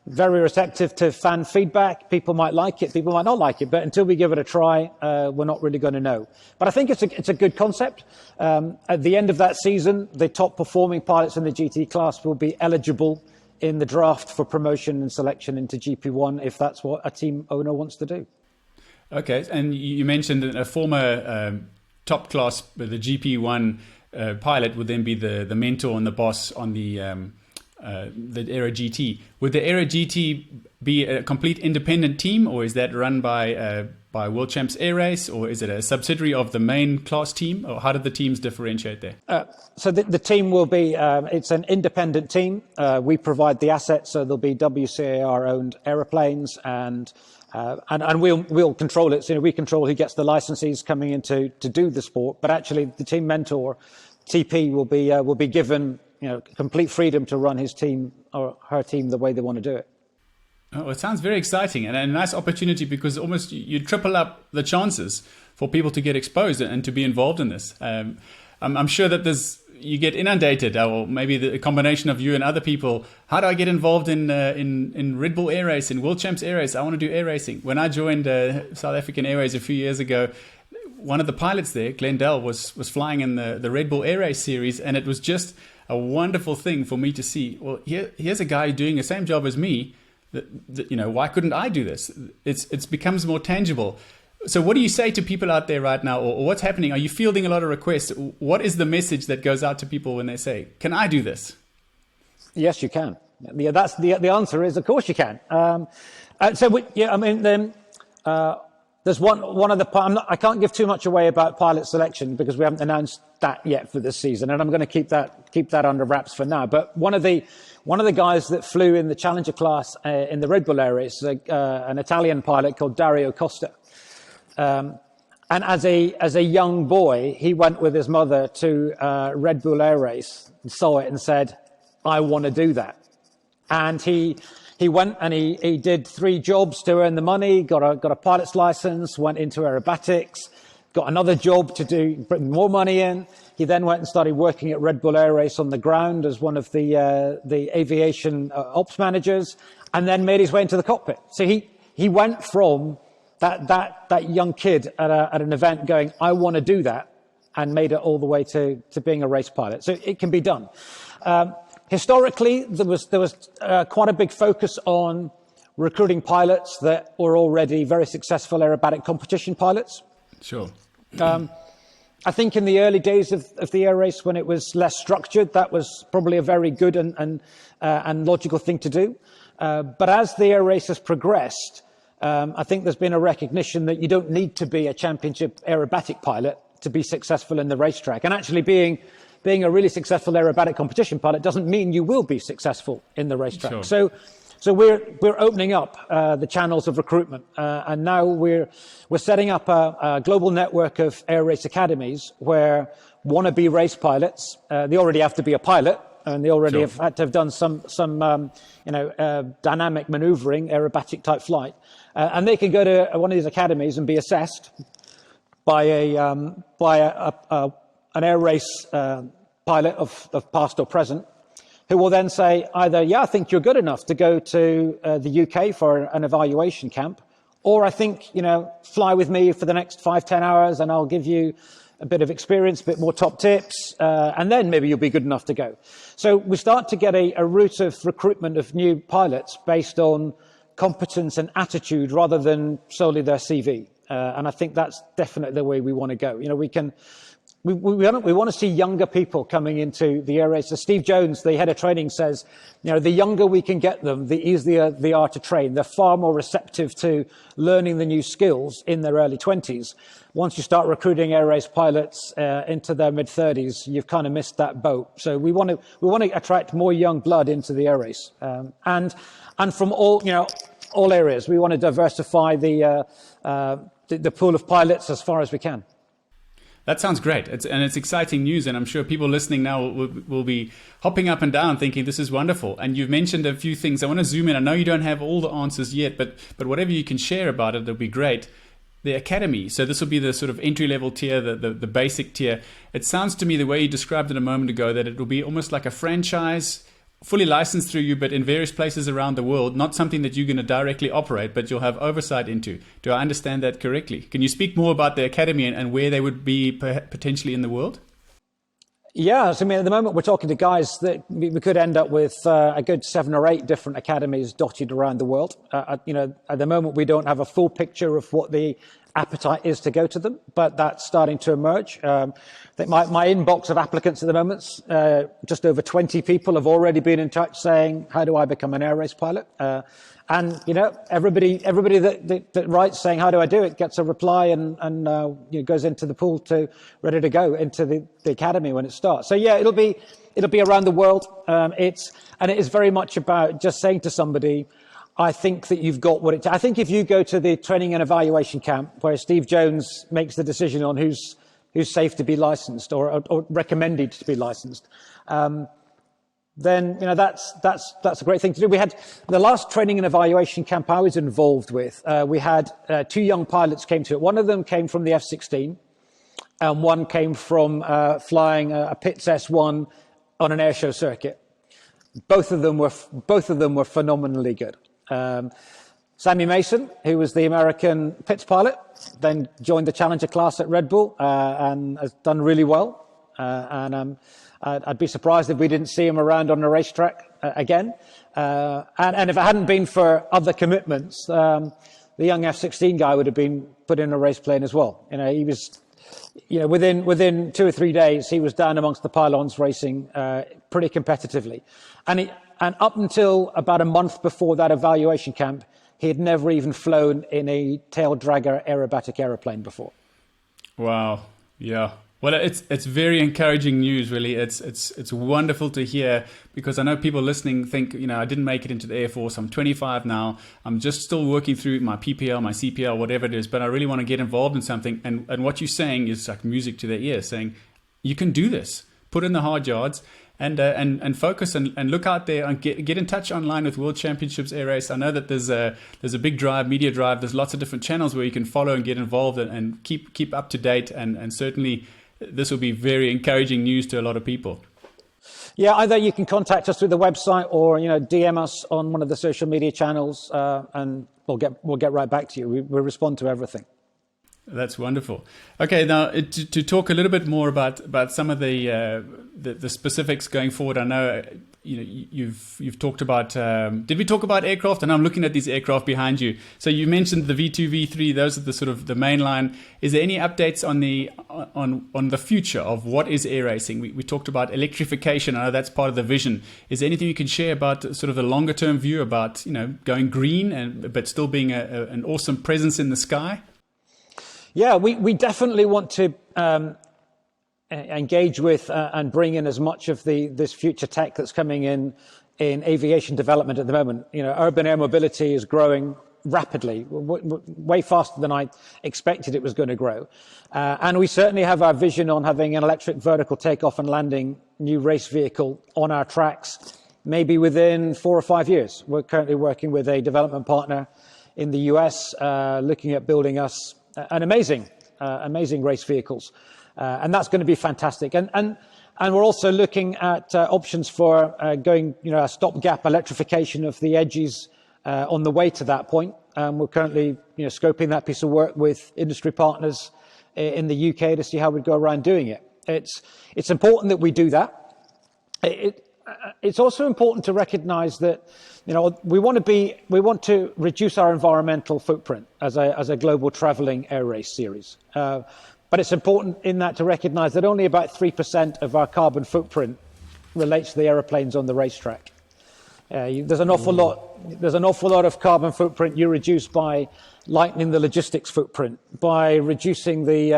very receptive to fan feedback. People might like it, people might not like it, but until we give it a try, we're not really going to know. But I think it's a good concept. At the end of that season, the top performing pilots in the GT class will be eligible in the draft for promotion and selection into GP1 if that's what a team owner wants to do. Okay, and you mentioned a former top class, the GP1 pilot would then be the mentor and the boss on the AeroGT. Would the AeroGT be a complete independent team, or is that run by World Champs Air Race, or is it a subsidiary of the main class team, or how do the teams differentiate there? So the team will be, it's an independent team. We provide the assets, so there'll be WCAR owned aeroplanes, and we'll control it. So we control who gets the licenses coming in to do the sport, but actually the team mentor, TP, will be given complete freedom to run his team or her team the way they want to do it. Oh, it sounds very exciting and a nice opportunity, because almost you triple up the chances for people to get exposed and to be involved in this. I'm sure that you get inundated, or maybe the combination of you and other people. How do I get involved in Red Bull Air Race, in World Champs Air Race? I want to do air racing. When I joined South African Airways a few years ago, one of the pilots there, Glendell, was flying in the Red Bull Air Race series, and it was just a wonderful thing for me to see. Well, here's a guy doing the same job as me, why couldn't I do this? It becomes more tangible. So what do you say to people out there right now, or what's happening? Are you fielding a lot of requests? What is the message that goes out to people when they say, can I do this? Yes, you can. Yeah, that's the answer is, of course you can. There's one of the. I can't give too much away about pilot selection because we haven't announced that yet for this season, and I'm going to keep that under wraps for now. But one of the guys that flew in the Challenger class in the Red Bull Air Race, an Italian pilot called Dario Costa. And as a young boy, he went with his mother to Red Bull Air Race, and saw it, and said, "I want to do that." And he went and he did 3 jobs to earn the money, got a pilot's license, went into aerobatics, got another job to bring more money in. He then went and started working at Red Bull Air Race on the ground as one of the aviation ops managers, and then made his way into the cockpit. So he went from that young kid at an event going, I want to do that, and made it all the way to being a race pilot. So it can be done. Historically, there was quite a big focus on recruiting pilots that were already very successful aerobatic competition pilots. Sure. I think in the early days of the air race, when it was less structured, that was probably a very good and logical thing to do. But as the air race has progressed, I think there's been a recognition that you don't need to be a championship aerobatic pilot to be successful in the racetrack. And actually being a really successful aerobatic competition pilot doesn't mean you will be successful in the racetrack. Sure. So we're opening up the channels of recruitment, and now we're setting up a global network of air race academies where wannabe race pilots, they already have to be a pilot, and they already have had to have done some dynamic maneuvering, aerobatic type flight, and they can go to one of these academies and be assessed by an air race pilot of past or present, who will then say either, yeah, I think you're good enough to go to the UK for an evaluation camp, or I think, fly with me for the next 5-10 hours and I'll give you a bit of experience, a bit more top tips, and then maybe you'll be good enough to go. So we start to get a route of recruitment of new pilots based on competence and attitude rather than solely their CV. And I think that's definitely the way we want to go. We want to see younger people coming into the air race. So Steve Jones, the head of training, says, the younger we can get them, the easier they are to train. They're far more receptive to learning the new skills in their early 20s. Once you start recruiting air race pilots into their mid-30s, you've kind of missed that boat. So we want to attract more young blood into the air race, and from all areas. We want to diversify the pool of pilots as far as we can. That sounds great. It's exciting news, and I'm sure people listening now will be hopping up and down thinking this is wonderful. And you've mentioned a few things. I want to zoom in. I know you don't have all the answers yet, but whatever you can share about it, that'll be great. The academy. So this will be the sort of entry-level tier, the basic tier. It sounds to me, the way you described it a moment ago, that it will be almost like a franchise, fully licensed through you, but in various places around the world, not something that you're going to directly operate, but you'll have oversight into. Do I understand that correctly? Can you speak more about the academy and where they would be potentially in the world? Yeah, so at the moment we're talking to guys that we could end up with a good 7 or 8 different academies dotted around the world. At the moment we don't have a full picture of what the appetite is to go to them, but that's starting to emerge. I think my inbox of applicants at the moment, just over 20 people have already been in touch saying, how do I become an air race pilot? And everybody that writes saying, how do I do it, gets a reply and goes into the pool ready to go into the academy when it starts. So yeah, it'll be around the world. It is very much about just saying to somebody, I think that you've got what it. I think if you go to the training and evaluation camp where Steve Jones makes the decision on who's safe to be licensed or recommended to be licensed, then that's a great thing to do. We had the last training and evaluation camp I was involved with. We had 2 young pilots came to it. One of them came from the F-16, and one came from flying a Pitts S1 on an airshow circuit. Both of them were phenomenally good. Sammy Mason, who was the American Pitts pilot, then joined the Challenger class at Red Bull and has done really well. And I'd be surprised if we didn't see him around on the racetrack again. And if it hadn't been for other commitments, the young F-16 guy would have been put in a race plane as well. He was, within 2 or 3 days, he was down amongst the pylons racing pretty competitively. And up until about a month before that evaluation camp, he had never even flown in a tail dragger aerobatic aeroplane before. Wow. Yeah. Well, it's very encouraging news, really. It's wonderful to hear, because I know people listening think, I didn't make it into the Air Force. I'm 25 now. I'm just still working through my PPL, my CPL, whatever it is, but I really want to get involved in something. And what you're saying is like music to their ears, saying you can do this. Put in the hard yards and focus and look out there and get in touch online with World Championships Air Race. I know that there's a big drive, media drive. There's lots of different channels where you can follow and get involved and keep up to date. And certainly this will be very encouraging news to a lot of people. Yeah, either you can contact us through the website or DM us on one of the social media channels, and we'll get right back to you. We'll respond to everything. That's wonderful. Okay, now to talk a little bit more about some of the specifics going forward. I know you've talked about. Did we talk about aircraft? And I'm looking at these aircraft behind you. So you mentioned the V2, V3. Those are the sort of the main line. Is there any updates on the future of what is air racing? We talked about electrification. I know that's part of the vision. Is there anything you can share about sort of the longer term view about going green but still being an awesome presence in the sky? Yeah, we definitely want to engage with and bring in as much of this future tech that's coming in aviation development at the moment. Urban air mobility is growing rapidly, way faster than I expected it was going to grow. And we certainly have our vision on having an electric vertical takeoff and landing new race vehicle on our tracks, maybe within 4 or 5 years. We're currently working with a development partner in the US, looking at building us an amazing race vehicles. And that's going to be fantastic. And we're also looking at options for going, a stopgap electrification of the edges on the way to that point. We're currently, scoping that piece of work with industry partners in the UK to see how we'd go around doing it. It's important that we do that. It's also important to recognise that, we want to reduce our environmental footprint as a global travelling air race series. But it's important in that to recognise that only about 3% of our carbon footprint relates to the aeroplanes on the racetrack. There's an awful lot of carbon footprint you reduce by lightening the logistics footprint, by reducing the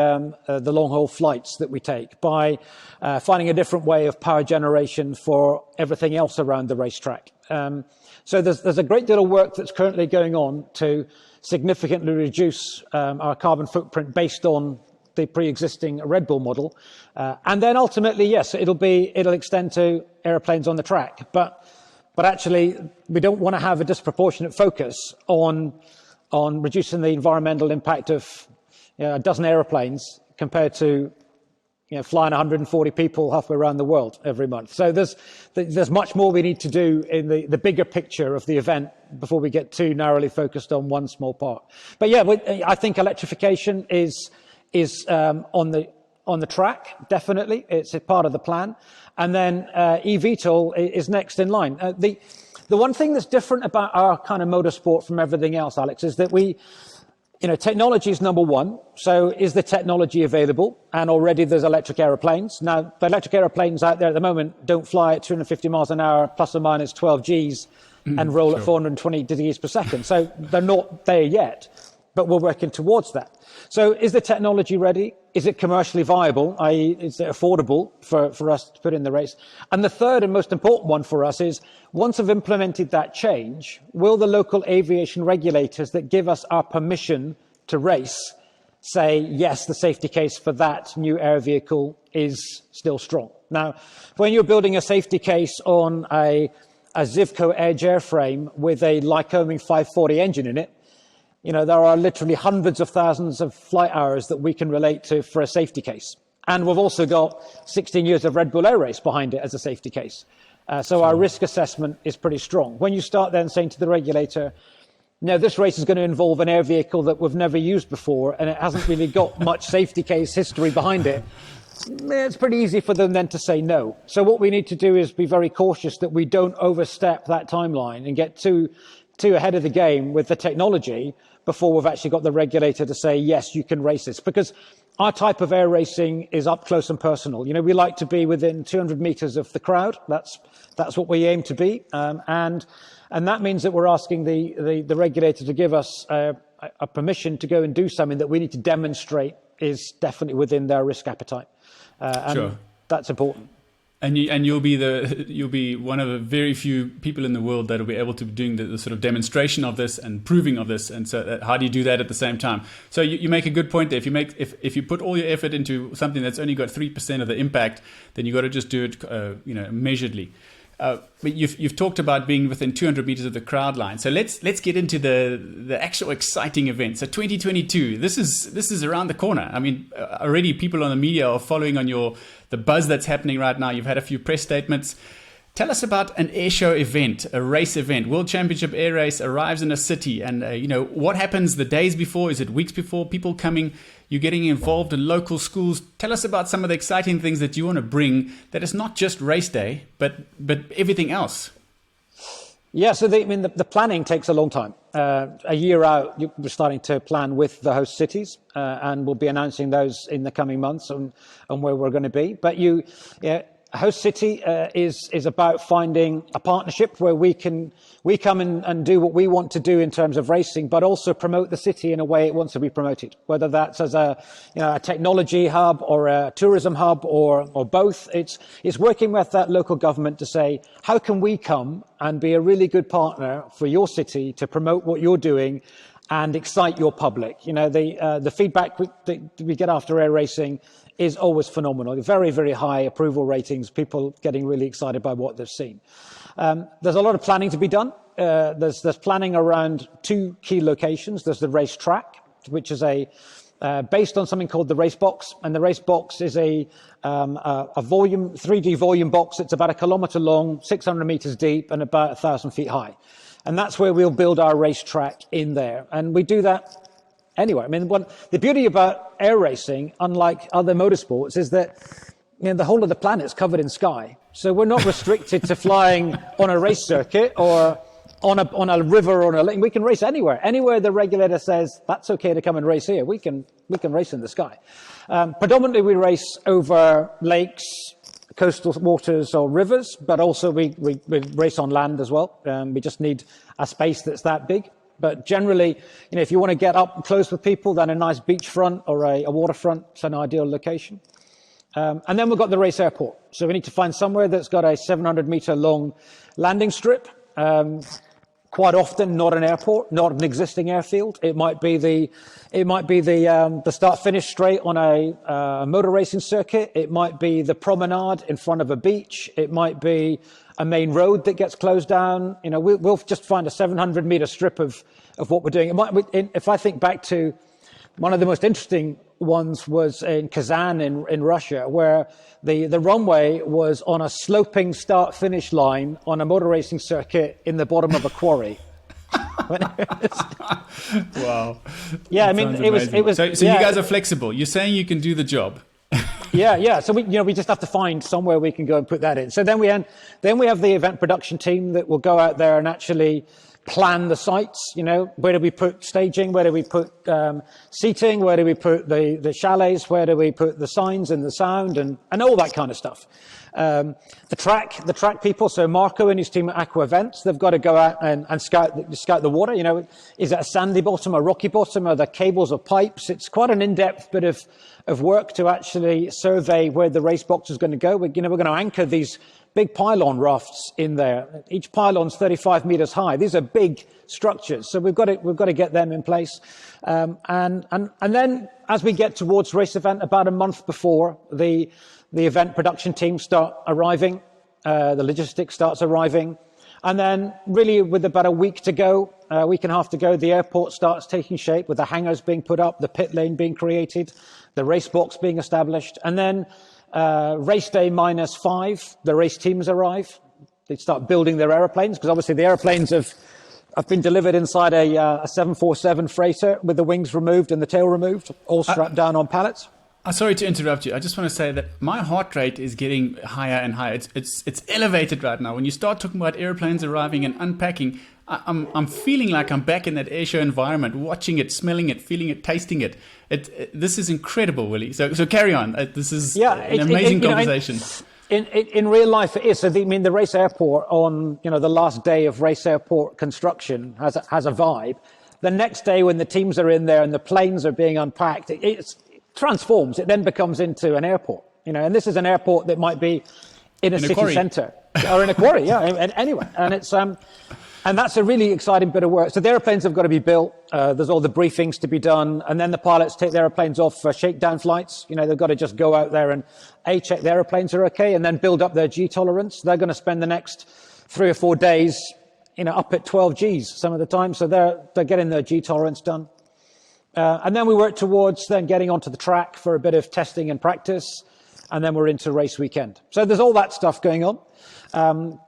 long haul flights that we take, by finding a different way of power generation for everything else around the racetrack. So there's a great deal of work that's currently going on to significantly reduce our carbon footprint based on the pre-existing Red Bull model, and then ultimately, yes, it'll extend to aeroplanes on the track. But actually, we don't want to have a disproportionate focus on reducing the environmental impact of a dozen aeroplanes compared to flying 140 people halfway around the world every month. So there's much more we need to do in the bigger picture of the event before we get too narrowly focused on one small part. But yeah, I think electrification is on the track, definitely. It's a part of the plan. And then eVTOL is next in line. The one thing that's different about our kind of motorsport from everything else, Alex, is that technology is number one. So is the technology available? And already there's electric aeroplanes. Now, the electric aeroplanes out there at the moment don't fly at 250 miles an hour, plus or minus 12 Gs, and roll at 420 degrees per second. So they're not there yet, but we're working towards that. So is the technology ready? Is it commercially viable, i.e. is it affordable for us to put in the race? And the third and most important one for us is, once we've implemented that change, will the local aviation regulators that give us our permission to race say, yes, the safety case for that new air vehicle is still strong? Now, when you're building a safety case on a Zivco Edge airframe with a Lycoming 540 engine in it, there are literally hundreds of thousands of flight hours that we can relate to for a safety case. And we've also got 16 years of Red Bull Air Race behind it as a safety case. So our risk assessment is pretty strong. When you start then saying to the regulator, no, this race is going to involve an air vehicle that we've never used before, and it hasn't really got much safety case history behind it. it's pretty easy for them then to say no. So what we need to do is be very cautious that we don't overstep that timeline and get too ahead of the game with the technology before we've actually got the regulator to say, yes, you can race this. Because our type of air racing is up close and personal. You know, we like to be within 200 meters of the crowd. That's what we aim to be. And that means that we're asking the regulator to give us a permission to go and do something that we need to demonstrate is definitely within their risk appetite. And sure. That's important. And you'll be one of the very few people in the world that will be able to be doing the sort of demonstration of this and proving of this. And so how do you do that at the same time? So you make a good point there. If you put all your effort into something that's only got 3% of the impact, then you got to just do it measuredly. But you've talked about being within 200 meters of the crowd line. So let's get into the actual exciting event. So 2022, this is around the corner. I mean, already people on the media are following on the buzz that's happening right now. You've had a few press statements. Tell us about an air show event, a race event. World Championship Air Race arrives in a city, and what happens the days before? Is it weeks before? People coming, you're getting involved in local schools. Tell us about some of the exciting things that you want to bring. That is not just race day, but everything else. Yeah, so the planning takes a long time. A year out, we're starting to plan with the host cities, and we'll be announcing those in the coming months and where we're going to be. But a host city is about finding a partnership where we come and do what we want to do in terms of racing, but also promote the city in a way it wants to be promoted, whether that's as a technology hub or a tourism hub or both. It's working with that local government to say, how can we come and be a really good partner for your city to promote what you're doing and excite your public? The feedback that we get after air racing is always phenomenal. Very, very high approval ratings, people getting really excited by what they've seen. There's a lot of planning to be done. There's planning around two key locations. There's the race track, which is based on something called the race box. And the race box is a 3D volume box. It's about 1 kilometer long, 600 meters deep, and about 1,000 feet high. And that's where we'll build our racetrack in there. And we do that anyway. I mean, the beauty about air racing, unlike other motorsports, is that the whole of the planet's covered in sky. So we're not restricted to flying on a race circuit or on a river or on a lake. We can race anywhere. Anywhere the regulator says that's okay to come and race here, we can race in the sky. Predominantly we race over lakes, coastal waters or rivers, but also we race on land as well. We just need a space that's that big. But generally, if you want to get up close with people, then a nice beachfront or a waterfront is an ideal location. And then we've got the race airport. So we need to find somewhere that's got a 700-meter long landing strip. Quite often, not an airport, not an existing airfield. It might be the start-finish straight on a motor racing circuit. It might be the promenade in front of a beach. It might be a main road that gets closed down. We'll just find a 700-meter strip of what we're doing. If I think back to one of the most interesting ones was in Kazan in Russia, where the runway was on a sloping start-finish line on a motor racing circuit in the bottom of a quarry. Wow. Yeah, I mean, it was. So you guys are flexible. You're saying you can do the job. Yeah. So we just have to find somewhere we can go and put that in. So then we have the event production team that will go out there and actually plan the sites. Where do we put staging? Where do we put seating? Where do we put the chalets? Where do we put the signs and the sound and all that kind of stuff? The track people. So Marco and his team at Aqua Events, they've got to go out and scout the water. Is it a sandy bottom, a rocky bottom? Are there cables or pipes? It's quite an in-depth bit of work to actually survey where the race box is going to go. We're going to anchor these big pylon rafts in there. Each pylon's 35 meters high. These are big structures, so we've got to get them in place. And then as we get towards race event, about a month before, the event production team start arriving, the logistics starts arriving, and then really with about a week to go, a week and a half to go, the airport starts taking shape with the hangars being put up, the pit lane being created, the race box being established, and then race day -5, the race teams arrive. They start building their aeroplanes, because obviously the airplanes have been delivered inside a 747 freighter with the wings removed and the tail removed, all strapped down on pallets. Sorry to interrupt you. I just want to say that my heart rate is getting higher and higher. It's elevated right now. When you start talking about airplanes arriving and unpacking, I'm feeling like I'm back in that airshow environment, watching it, smelling it, feeling it, tasting it. This is incredible, Willie. So carry on. This is an amazing conversation. In real life, it is. So, the Race Airport on the last day of Race Airport construction has a vibe. The next day, when the teams are in there and the planes are being unpacked, it transforms. It then becomes into an airport. And this is an airport that might be in a city centre or in a quarry, anyway. And it's and that's a really exciting bit of work. So the airplanes have got to be built. There's all the briefings to be done, and then the pilots take the airplanes off for shakedown flights. They've got to just go out there and check the airplanes are okay, and then build up their G tolerance. They're going to spend the next 3 or 4 days, up at 12 Gs some of the time. So they're getting their G tolerance done. And then we work towards then getting onto the track for a bit of testing and practice, and then we're into race weekend. So there's all that stuff going on.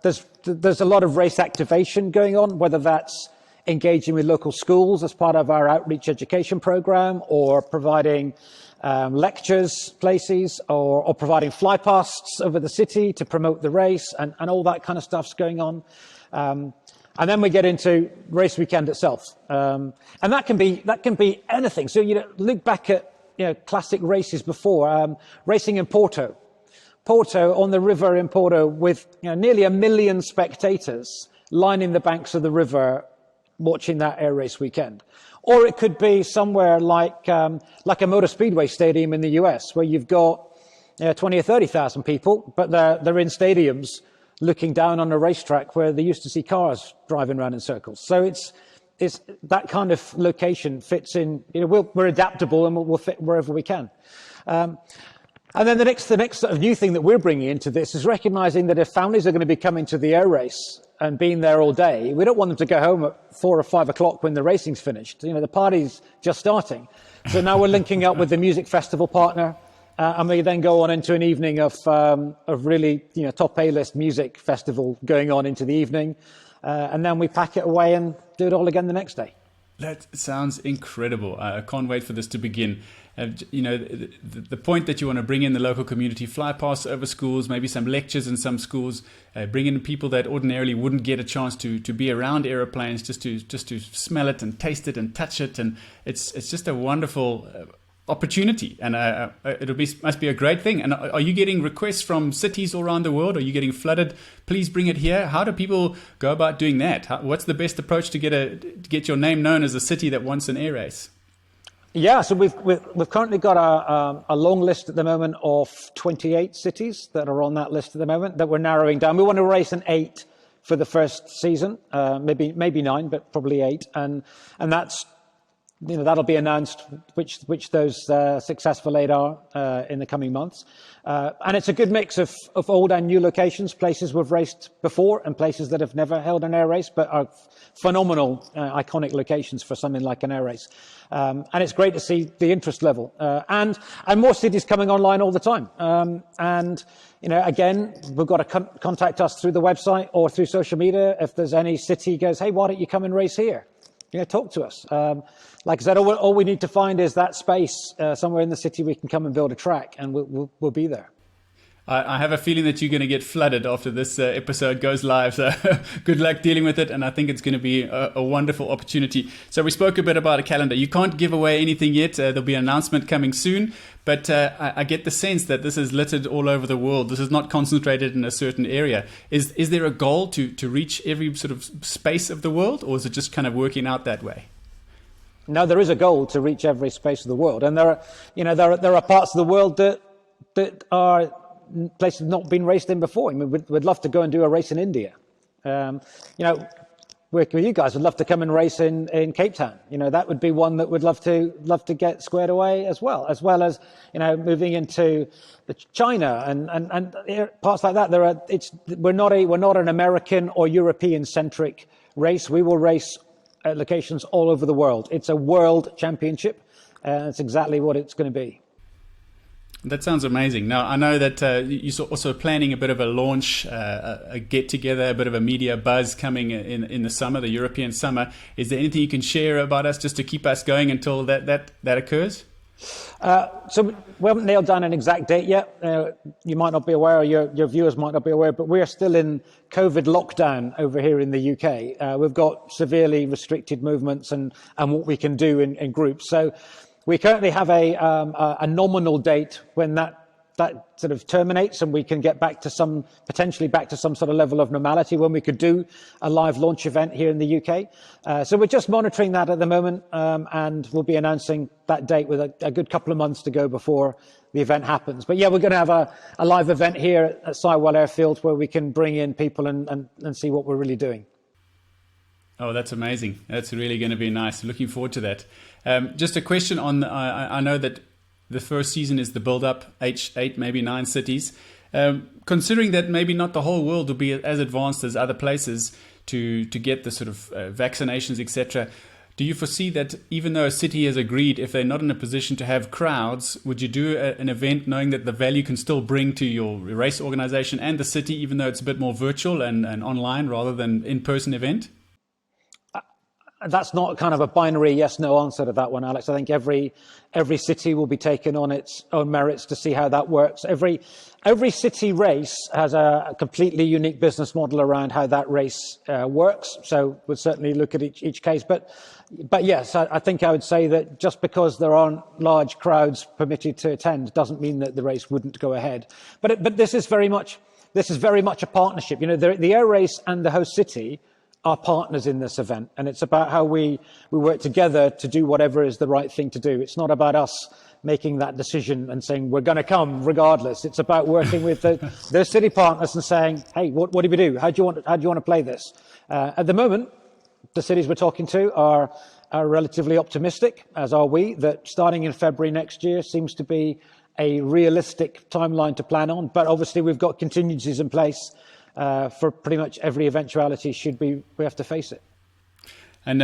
There's a lot of race activation going on, whether that's engaging with local schools as part of our outreach education program, or providing lectures places, or providing fly pasts over the city to promote the race, and all that kind of stuff's going on. And then we get into race weekend itself, and that can be anything. So look back at classic races before, racing in Porto on the river in Porto, with nearly 1 million spectators lining the banks of the river, watching that air race weekend. Or it could be somewhere like a motor speedway stadium in the US, where you've got 20 or 30,000 people, but they're in stadiums looking down on a racetrack where they used to see cars driving around in circles. So it's that kind of location fits in. We're adaptable, and we'll fit wherever we can. And then the next sort of new thing that we're bringing into this is recognizing that if families are going to be coming to the air race and being there all day, we don't want them to go home at 4 or 5 o'clock when the racing's finished. The party's just starting. So now we're linking up with the music festival partner, and we then go on into an evening of really top A-list music festival going on into the evening, and then we pack it away and do it all again the next day. That sounds incredible. I can't wait for this to begin. The point that you want to bring in the local community, fly past over schools, maybe some lectures in some schools, bring in people that ordinarily wouldn't get a chance to be around aeroplanes, just to smell it and taste it and touch it, and it's just a wonderful opportunity, and must be a great thing. And are you getting requests from cities all around the world? Are you getting flooded? Please bring it here. How do people go about doing that? What's the best approach to get your name known as a city that wants an air race? Yeah, so we've currently got a long list at the moment of 28 cities that are on that list at the moment that we're narrowing down. We want to race in 8 for the first season, maybe 9, but probably 8, and that's that'll be announced which those successful 8 are in the coming months. And it's a good mix of old and new locations, places we've raced before and places that have never held an air race, but are phenomenal, iconic locations for something like an air race. And it's great to see the interest level. And more cities coming online all the time. And again, we've got to contact us through the website or through social media. If there's any city goes, hey, why don't you come and race here? Talk to us. Like I said, all we need to find is that space somewhere in the city we can come and build a track, and we'll be there. I have a feeling that you're going to get flooded after this episode goes live. So good luck dealing with it. And I think it's going to be a wonderful opportunity. So we spoke a bit about a calendar. You can't give away anything yet. There'll be an announcement coming soon. But I get the sense that this is littered all over the world. This is not concentrated in a certain area. Is there a goal to reach every sort of space of the world? Or is it just kind of working out that way? No, there is a goal to reach every space of the world. And there are parts of the world that are places not been raced in before. I mean, we'd love to go and do a race in India. Working with you guys, would love to come and race in Cape Town. That would be one that we'd love to get squared away as well as moving into China and parts like that. We're not an American or European centric race. We will race at locations all over the world. It's a world championship, and it's exactly what it's going to be. That sounds amazing. Now, I know that you're also planning a bit of a launch, a get-together, a bit of a media buzz coming in the summer, the European summer. Is there anything you can share about us just to keep us going until that occurs? So we haven't nailed down an exact date yet. You might not be aware, or your viewers might not be aware, but we're still in COVID lockdown over here in the UK. We've got severely restricted movements and what we can do in groups. So we currently have a nominal date when that sort of terminates, and we can get potentially back to some sort of level of normality when we could do a live launch event here in the UK. So we're just monitoring that at the moment, and we'll be announcing that date with a good couple of months to go before the event happens. But yeah, we're going to have a live event here at Sidewell Airfield where we can bring in people and see what we're really doing. Oh, that's amazing. That's really going to be nice. Looking forward to that. Just a question on, I know that the first season is the build-up, 8, maybe 9 cities. Considering that maybe not the whole world will be as advanced as other places to get the sort of vaccinations, etc., do you foresee that even though a city has agreed, if they're not in a position to have crowds, would you do an event knowing that the value can still bring to your race organization and the city, even though it's a bit more virtual and online rather than in-person event? That's not kind of a binary yes/no answer to that one, Alex. I think every city will be taken on its own merits to see how that works. Every city race has a completely unique business model around how that race works. So we'll certainly look at each case. But yes, I think I would say that just because there aren't large crowds permitted to attend doesn't mean that the race wouldn't go ahead. But this is very much a partnership. You know, the air race and the host city are partners in this event, and it's about how we work together to do whatever is the right thing to do. It's not about us making that decision and saying we're going to come regardless. It's about working with those city partners and saying, hey, what do we do? How do you want to play this? At the moment, the cities we're talking to are relatively optimistic, as are we, that starting in February next year seems to be a realistic timeline to plan on. But obviously, we've got contingencies in place for pretty much every eventuality should we have to face it. And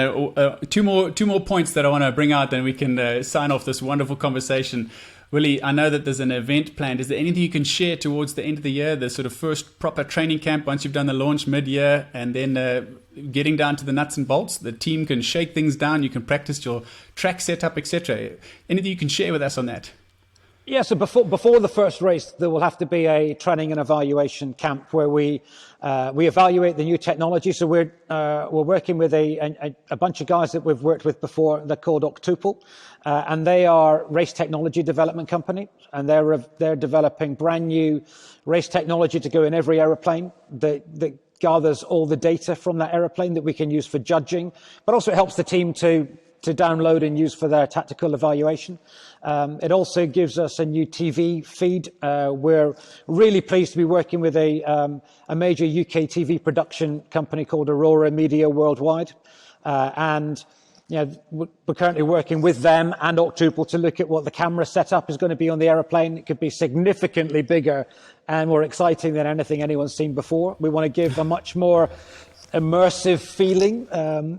two more points that I want to bring out, then we can sign off this wonderful conversation. Willie, I know that there's an event planned. Is there anything you can share towards the end of the year, the sort of first proper training camp once you've done the launch mid-year, and then getting down to the nuts and bolts? The team can shake things down, you can practice your track setup, etc. Anything you can share with us on that? Yeah, so before the first race, there will have to be a training and evaluation camp where we evaluate the new technology. So we're working with a bunch of guys that we've worked with before. They're called Octuple, and they are race technology development company, and they're developing brand new race technology to go in every aeroplane that gathers all the data from that aeroplane that we can use for judging, but also it helps the team to download and use for their tactical evaluation. It also gives us a new TV feed. We're really pleased to be working with a major UK TV production company called Aurora Media Worldwide. And you know, we're currently working with them and Octuple to look at what the camera setup is going to be on the aeroplane. It could be significantly bigger and more exciting than anything anyone's seen before. We want to give a much more immersive feeling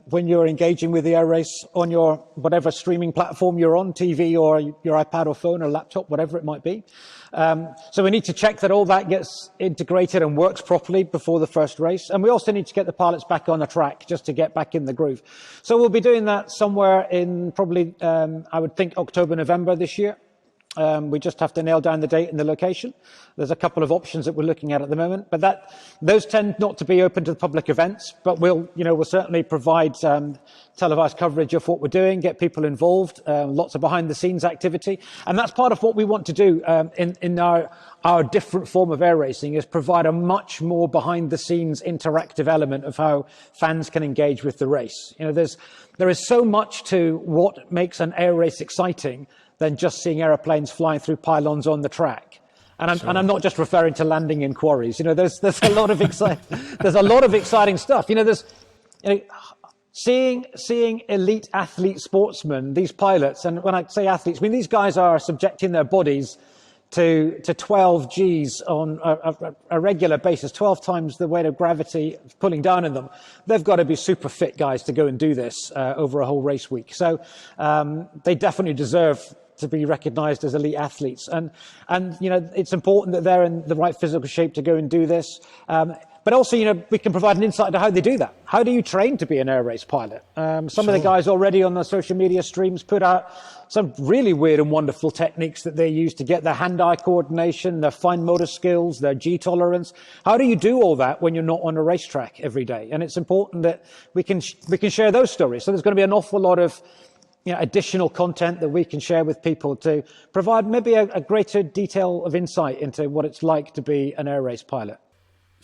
when you're engaging with the air race on your whatever streaming platform you're on, TV or your iPad or phone or laptop, whatever it might be. So we need to check that all that gets integrated and works properly before the first race. And we also need to get the pilots back on the track just to get back in the groove. So we'll be doing that somewhere in probably, I would think, October, November this year. We just have to nail down the date and the location. There's a couple of options that we're looking at the moment, but those tend not to be open to the public events. But we'll certainly provide televised coverage of what we're doing, get people involved, lots of behind-the-scenes activity, and that's part of what we want to do in our different form of air racing, is provide a much more behind-the-scenes interactive element of how fans can engage with the race. You know, there is so much to what makes an air race exciting than just seeing aeroplanes flying through pylons on the track. And I'm not just referring to landing in quarries. You know, there's a lot of exciting stuff. You know, seeing elite athlete sportsmen, these pilots, and when I say athletes, I mean these guys are subjecting their bodies to 12 Gs on a regular basis, 12 times the weight of gravity pulling down on them. They've got to be super fit guys to go and do this over a whole race week. So they definitely deserve to be recognized as elite athletes. And you know, it's important that they're in the right physical shape to go and do this. But also, you know, we can provide an insight into how they do that. How do you train to be an air race pilot? Some of the guys already on the social media streams put out some really weird and wonderful techniques that they use to get their hand-eye coordination, their fine motor skills, their G tolerance. How do you do all that when you're not on a racetrack every day? And it's important that we can share those stories. So there's going to be an awful lot of additional content that we can share with people to provide maybe a greater detail of insight into what it's like to be an air race pilot.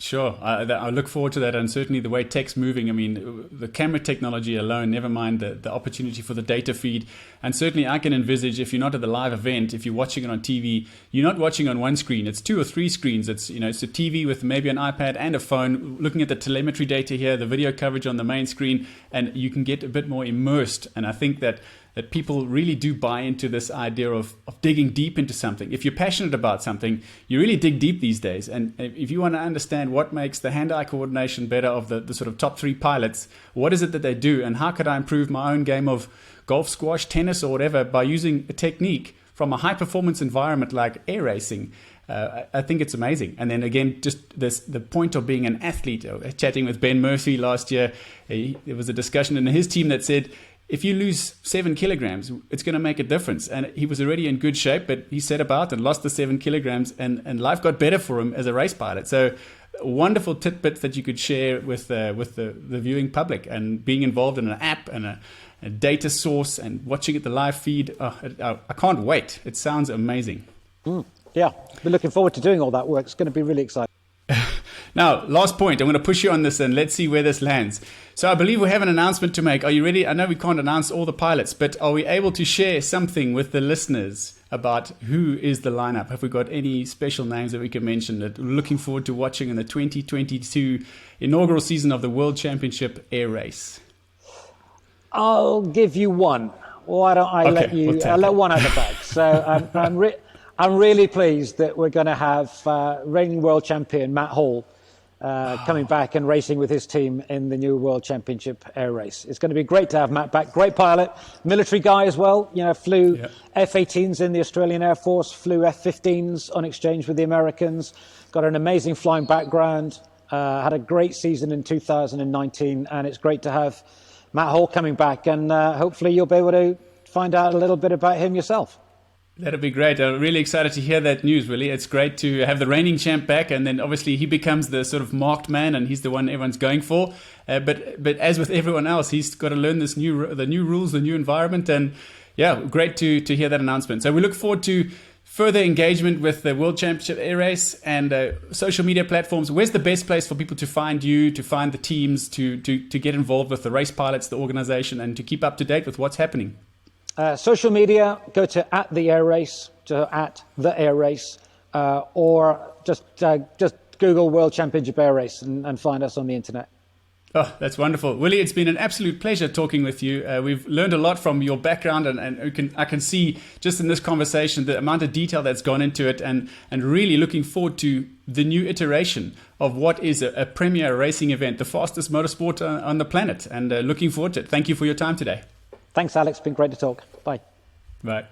Sure. I look forward to that, and certainly the way tech's moving. I mean, the camera technology alone, never mind the opportunity for the data feed. And certainly I can envisage, if you're not at the live event, if you're watching it on TV, you're not watching on one screen. It's 2 or 3 screens. It's it's a TV with maybe an iPad and a phone, looking at the telemetry data here, the video coverage on the main screen, and you can get a bit more immersed. And I think that people really do buy into this idea of digging deep into something. If you're passionate about something, you really dig deep these days. And if you want to understand what makes the hand-eye coordination better of the sort of top 3 pilots, what is it that they do, and how could I improve my own game of golf, squash, tennis, or whatever by using a technique from a high-performance environment like air racing, I think it's amazing. And then again, just the point of being an athlete. Chatting with Ben Murphy last year, there was a discussion in his team that said, if you lose 7 kilograms, it's going to make a difference. And he was already in good shape, but he set about and lost the 7 kilograms, and life got better for him as a race pilot. So wonderful tidbits that you could share with the viewing public, and being involved in an app and a data source and watching it the live feed. I can't wait. It sounds amazing. Yeah, we're looking forward to doing all that work. It's going to be really exciting. Now, last point. I'm going to push you on this, and let's see where this lands. So I believe we have an announcement to make. Are you ready? I know we can't announce all the pilots, but are we able to share something with the listeners about who is the lineup? Have we got any special names that we can mention that we're looking forward to watching in the 2022 inaugural season of the World Championship Air Race? I'll give you one. Why don't I let you? I'll let one out of the bag. So I'm really pleased that we're going to have reigning world champion Matt Hall coming back and racing with his team in the new World Championship Air Race. It's going to be great to have Matt back. Great pilot, military guy as well. Flew F-18s in the Australian Air Force, flew F-15s on exchange with the Americans. Got an amazing flying background. Had a great season in 2019, and it's great to have Matt Hall coming back. And hopefully you'll be able to find out a little bit about him yourself. That'd be great. I'm really excited to hear that news, Willie. It's great to have the reigning champ back, and then obviously he becomes the sort of marked man, and he's the one everyone's going for. But as with everyone else, he's got to learn the new rules, the new environment, and great to hear that announcement. So we look forward to further engagement with the World Championship Air Race and social media platforms. Where's the best place for people to find you, to find the teams, to get involved with the race pilots, the organization, and to keep up to date with what's happening? Social media, go to @the_air_race, to @the_air_race, or just Google World Championship Air Race and find us on the internet. Oh, that's wonderful. Willie, it's been an absolute pleasure talking with you. We've learned a lot from your background, and I can see just in this conversation the amount of detail that's gone into it, and really looking forward to the new iteration of what is a premier racing event, the fastest motorsport on the planet, and looking forward to it. Thank you for your time today. Thanks, Alex. It's been great to talk. Bye. Bye.